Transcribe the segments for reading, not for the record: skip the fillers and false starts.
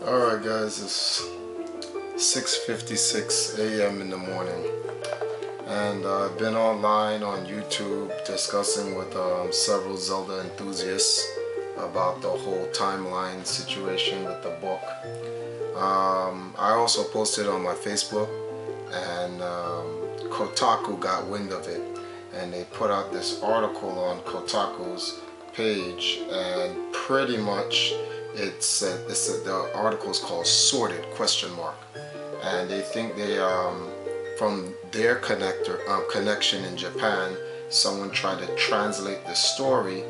Alright guys, it's 6:56 a.m. in the morning, and I've been online on YouTube discussing with several Zelda enthusiasts about the whole timeline situation with the book. I also posted on my Facebook, and Kotaku got wind of it, and they put out this article on Kotaku's page, and pretty much the article is called "Sorted?" and they think they from their connection in Japan, someone tried to translate the story,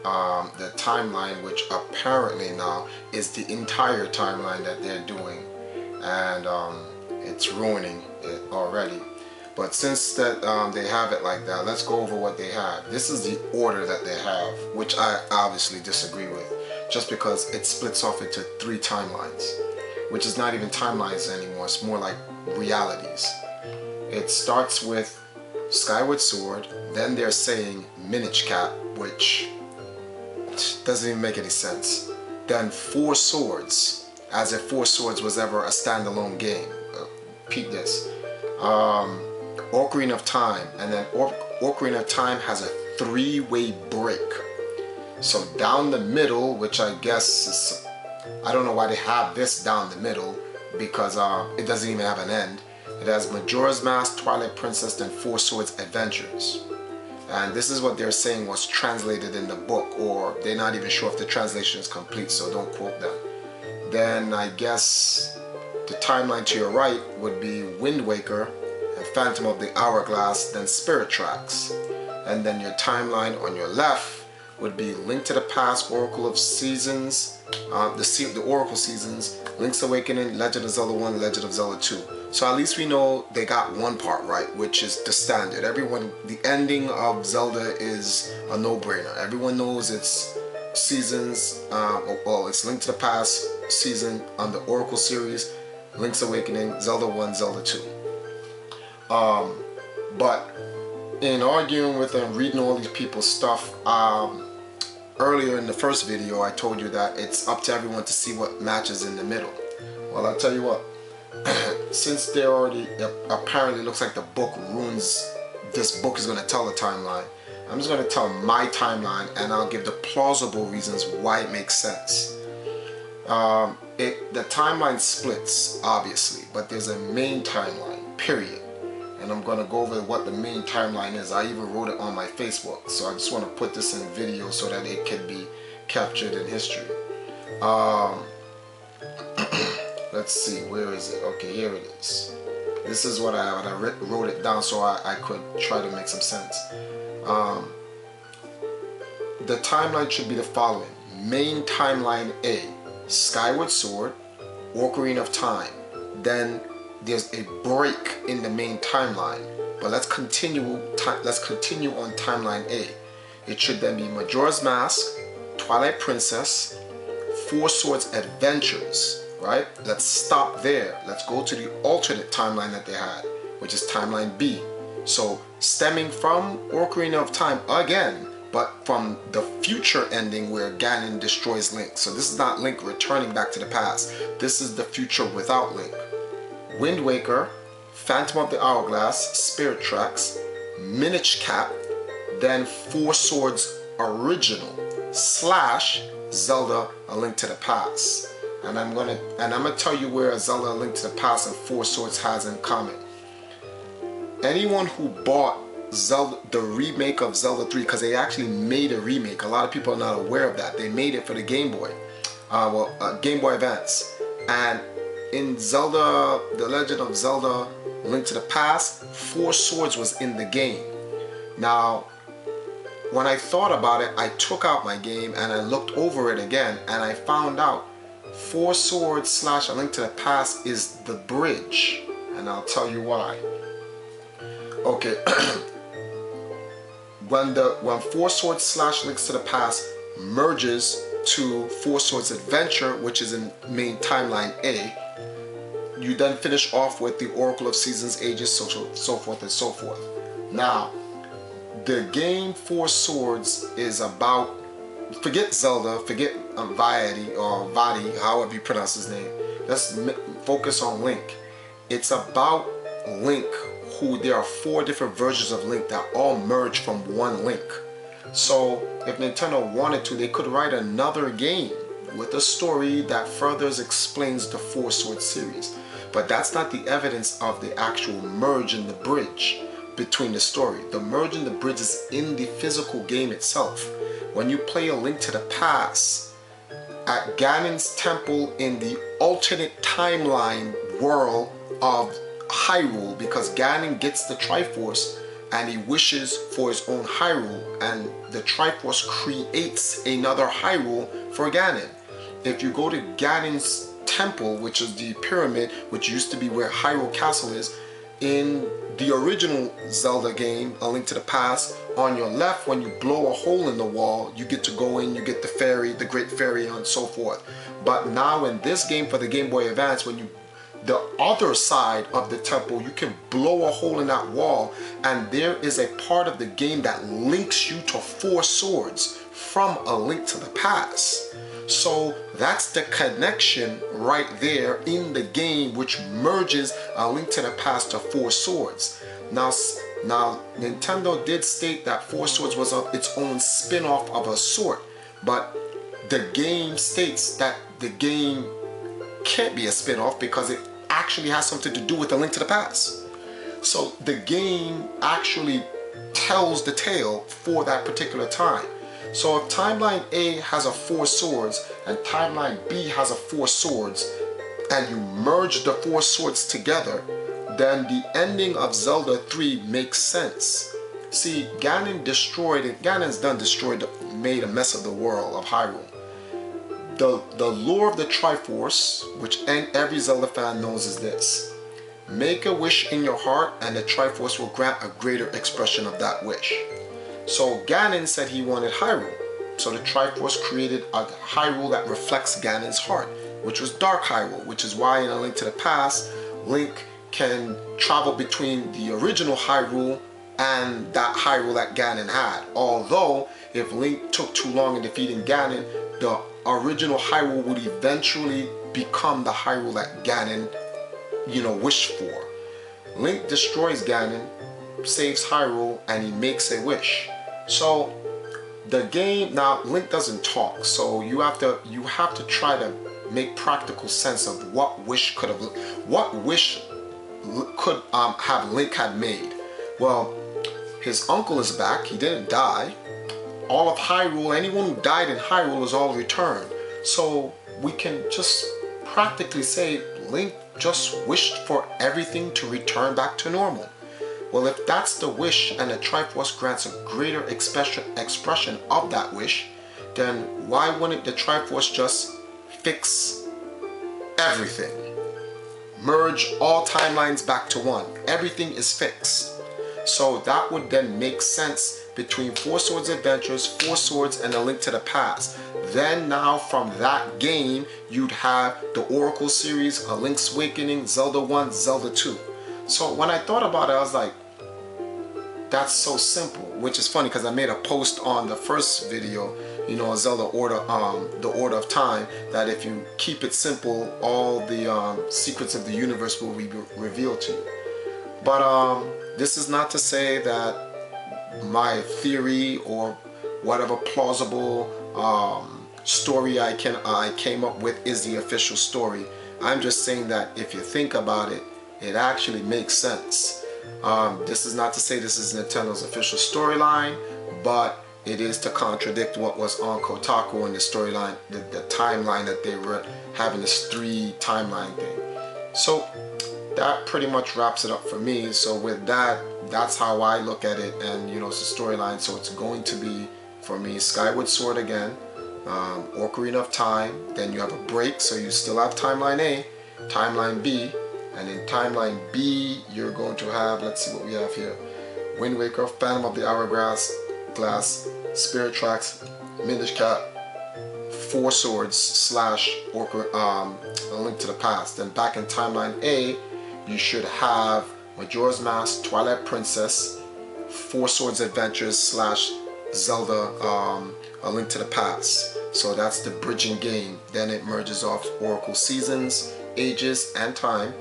the timeline, which apparently now is the entire timeline that they're doing, and it's ruining it already. But since that they have it like that, let's go over what they have. This is the order that they have, which I obviously disagree with, just because it splits off into 3 timelines, which is not even timelines anymore. It's more like realities. It starts with Skyward Sword, then they're saying Minish Cap, which doesn't even make any sense. Then Four Swords, as if Four Swords was ever a standalone game. Peep this. Ocarina of Time, and then Ocarina of Time has a 3-way break. So down the middle, which I guess is, I don't know why they have this down the middle, because it doesn't even have an end. It has Majora's Mask, Twilight Princess, and Four Swords Adventures. And this is what they're saying was translated in the book, or they're not even sure if the translation is complete, so don't quote them. Then I guess the timeline to your right would be Wind Waker, and Phantom of the Hourglass, then Spirit Tracks. And then your timeline on your left would be Link to the Past, Oracle of Seasons, the Oracle Seasons, Link's Awakening, Legend of Zelda 1, Legend of Zelda 2. So at least we know they got one part right, which is the standard. The ending of Zelda is a no-brainer. Everyone knows it's seasons, well, it's Link to the Past season on the Oracle series, Link's Awakening, Zelda 1, Zelda 2. But in arguing with and reading all these people's stuff, earlier in the first video I told you that it's up to everyone to see what matches in the middle. Well, I'll tell you what, since they already, apparently looks like the book ruins, this book is going to tell the timeline, I'm just going to tell my timeline, and I'll give the plausible reasons why it makes sense. The timeline splits, obviously, but there's a main timeline, period. And I'm going to go over what the main timeline is. I even wrote it on my Facebook, so I just want to put this in video so that it can be captured in history. Let's see, where is it? Okay, here it is. This is what I wrote it down so I could try to make some sense. The timeline should be the following. Main timeline A, Skyward Sword, Ocarina of Time. Then there's a break in the main timeline, but let's continue on timeline A. It should then be Majora's Mask, Twilight Princess, Four Swords Adventures, right? Let's stop there. Let's go to the alternate timeline that they had, which is timeline B. So stemming from Ocarina of Time again, but from the future ending where Ganon destroys Link. So this is not Link returning back to the past. This is the future without Link. Wind Waker, Phantom of the Hourglass, Spirit Tracks, Minish Cap, then Four Swords Original / Zelda A Link to the Past. And I'm gonna tell you where Zelda A Link to the Past and Four Swords has in common. Anyone who bought Zelda, the remake of Zelda 3, because they actually made a remake. A lot of people are not aware of that. They made it for the Game Boy, Game Boy Advance. And in Zelda, The Legend of Zelda Link to the Past, Four Swords was in the game. Now, when I thought about it, I took out my game and I looked over it again, and I found out Four Swords / A Link to the Past is the bridge, and I'll tell you why. Okay, when Four Swords / Links to the Past merges to Four Swords Adventure, which is in main timeline A, you then finish off with the Oracle of Seasons, Ages, so forth and so forth. Now, the game Four Swords is about forget Zelda, forget Vadi, however you pronounce his name. Let's focus on Link. It's about Link, who there are 4 different versions of Link that all merge from one Link. So if Nintendo wanted to, they could write another game with a story that further explains the Four Swords series. But that's not the evidence of the actual merge in the bridge between the story. The merge in the bridge is in the physical game itself. When you play A Link to the Past at Ganon's temple in the alternate timeline world of Hyrule, because Ganon gets the Triforce and he wishes for his own Hyrule, and the Triforce creates another Hyrule for Ganon. If you go to Ganon's temple, which is the pyramid, which used to be where Hyrule Castle is, in the original Zelda game, A Link to the Past, on your left, when you blow a hole in the wall, you get to go in, you get the fairy, the Great Fairy, and so forth. But now in this game for the Game Boy Advance, when you the other side of the temple, you can blow a hole in that wall, and there is a part of the game that links you to 4 swords from A Link to the Past. So that's the connection right there in the game, which merges A Link to the Past to 4 swords. Now Nintendo did state that 4 swords was its own spin-off of a sort, but the game states that the game can't be a spin-off because it actually has something to do with A Link to the Past. So the game actually tells the tale for that particular time. So if timeline A has a 4 swords and timeline B has a 4 swords, and you merge the 4 swords together, then the ending of Zelda 3 makes sense. See, Ganon destroyed it. Ganon's done destroyed, made a mess of the world of Hyrule. The lore of the Triforce, which every Zelda fan knows, is this: make a wish in your heart and the Triforce will grant a greater expression of that wish. So Ganon said he wanted Hyrule, so the Triforce created a Hyrule that reflects Ganon's heart, which was Dark Hyrule, which is why in A Link to the Past, Link can travel between the original Hyrule and that Hyrule that Ganon had. Although, if Link took too long in defeating Ganon, the original Hyrule would eventually become the Hyrule that Ganon, wished for. Link destroys Ganon, saves Hyrule, and he makes a wish. So the game, now Link doesn't talk, so you have to try to make practical sense of what wish could have Link had made. Well, his uncle is back, he didn't die. All of Hyrule, anyone who died in Hyrule is all returned. So we can just practically say Link just wished for everything to return back to normal. Well, if that's the wish and the Triforce grants a greater expression of that wish, then why wouldn't the Triforce just fix everything? Merge all timelines back to one. Everything is fixed. So that would then make sense between Four Swords Adventures, Four Swords, and A Link to the Past. Then now from that game, you'd have the Oracle series, A Link's Awakening, Zelda 1, Zelda 2. So when I thought about it, I was like, that's so simple, which is funny because I made a post on the first video, Zelda Order, the Order of Time, that if you keep it simple, all the secrets of the universe will be revealed to you. But this is not to say that my theory or whatever plausible story I came up with is the official story. I'm just saying that if you think about it, it actually makes sense. This is not to say this is Nintendo's official storyline, but it is to contradict what was on Kotaku and the storyline, the timeline that they were having, this 3 timeline thing. So that pretty much wraps it up for me. So with that, that's how I look at it, and it's a storyline. So it's going to be, for me, Skyward Sword again, Ocarina of Time, then you have a break, so you still have Timeline A, Timeline B, and in Timeline B, you're going to have, let's see what we have here, Wind Waker, Phantom of the Hourglass, Spirit Tracks, Minish Cap, Four Swords / A Link to the Past. Then back in Timeline A, you should have Majora's Mask, Twilight Princess, Four Swords Adventures / Zelda A Link to the Past. So that's the bridging game. Then it merges off Oracle Seasons, Ages, and Time.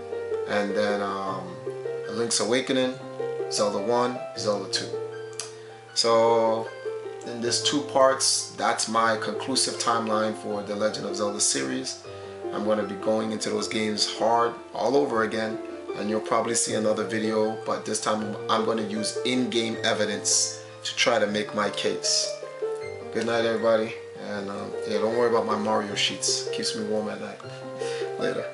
And then A Link's Awakening, Zelda 1, Zelda 2. So in this 2 parts, that's my conclusive timeline for the Legend of Zelda series. I'm going to be going into those games hard all over again, and you'll probably see another video, but this time I'm going to use in-game evidence to try to make my case. Good night, everybody, and yeah, don't worry about my Mario sheets. Keeps me warm at night. Later.